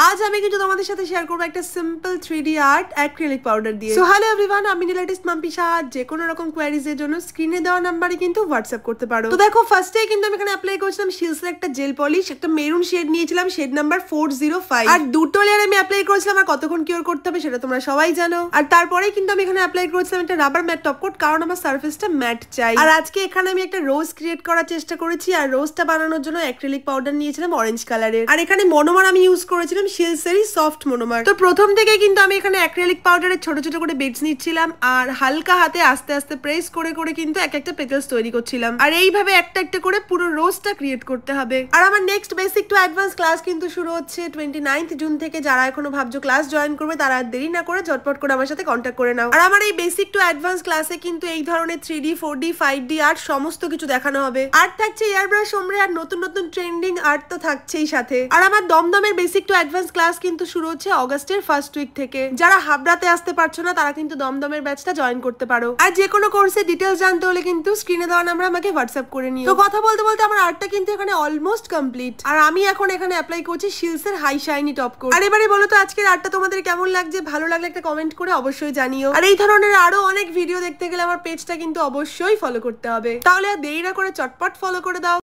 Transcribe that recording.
আজ আমি কিন্তু তোমাদের সাথে শেয়ার করবো একটা simple 3D art acrylic powder দিয়ে। সো হ্যালো এভরিওয়ান, আমি নীল আর্টিস্ট মাম্পিশা। যে কোনো রকম কোয়ারিজ এর জন্য স্ক্রিনে দেওয়া নাম্বারে কিন্তু হোয়াটসঅ্যাপ করতে পারো। তো দেখো ফার্স্টে কিন্তু আমি এখানে অ্যাপ্লাই করেছিলাম শিলসের একটা জেল পলিশ, একটা মেরুন শেড নিয়েছিলাম, শেড নাম্বার 405। আর দুটো লেয়ার আমি অ্যাপ্লাই করেছিলাম। আর কতক্ষণ কিওর করতে হবে সেটা তোমরা সবাই জানো। আর তারপরেই কিন্তু আমি এখানে অ্যাপ্লাই করেছিলাম একটা রাবার ম্যাট টপ কোট, কারণ আমার সারফেসটা ম্যাট চাই। আর আজকে এখানে আমি একটা রোজ ক্রিয়েট করার চেষ্টা করেছি। আর রোজটা বানানোর জন্য অ্যাক্রিলিক পাউডার নিয়েছিলাম অরেঞ্জ কালারের। আর এখানে মনোমার আমি ইউজ করেছিলাম শিলসেরই সফট মনোমার। তো প্রথম থেকে কিন্তু আমি এখানে অ্যাক্রিলিক পাউডারের ছোট ছোট করে বেডস নিচ্ছিলাম আর হালকা হাতে আস্তে আস্তে প্রেস করে করে কিন্তু এক একটা পেটেলস তৈরি করছিলাম। আর এইভাবে একটা একটা করে পুরো রোজটা ক্রিয়েট করতে হবে। আর আমার next basic to advance class কিন্তু শুরু হচ্ছে 29 জুন থেকে। যারা এখনো ভাবছো ক্লাস জয়েন করবে তারা দেরি না করে ঝটপট করে আমার সাথে কন্ট্যাক্ট করে নাও। আর আমার এই বেসিক টু অ্যাডভান্স ক্লাসে কিন্তু এই ধরনের 3D 4D 5D আর্ট সমস্ত কিছু দেখানো হবে। আর্ট থাকছে এয়ার ব্রাশ ওমরে, আর নতুন নতুন ট্রেন্ডিং আর্ট তো থাকছেই সাথে। আর আমার দমদমের বেসিক টু অ্যাডভান্স ক্লাস কিন্তু শুরু হচ্ছে অগস্টের ফার্স্ট উইক থেকে। যারা হাবড়াতে আসতে পারছো না তারা কিন্তু দমদমের ব্যাচটা জয়েন করতে পারো। আর যে কোনো কোর্সের ডিটেইলস জানতে হলে কিন্তু স্ক্রিনে দেওয়া নাম্বার আমাকে হোয়াটসঅ্যাপ করে নিও। তো কথা বলতে বলতে আমার আর্টটা কিন্তু এখানে অলমোস্ট কমপ্লিট। আর আমি এখন এখানে অ্যাপ্লাই করছি শিলসের হাই শাইনি টপ কোট। আর এবারে বলো তো আজকের আর্টটা তোমাদের কেমন লাগছে? ভালো লাগলে একটা কমেন্ট করে অবশ্যই জানিও। আর এই ধরনের আরো অনেক ভিডিও দেখতে গেলে আমার পেজটা কিন্তু অবশ্যই ফলো করতে হবে। তাহলে আর দেরি না করে চটপট ফলো করে দাও।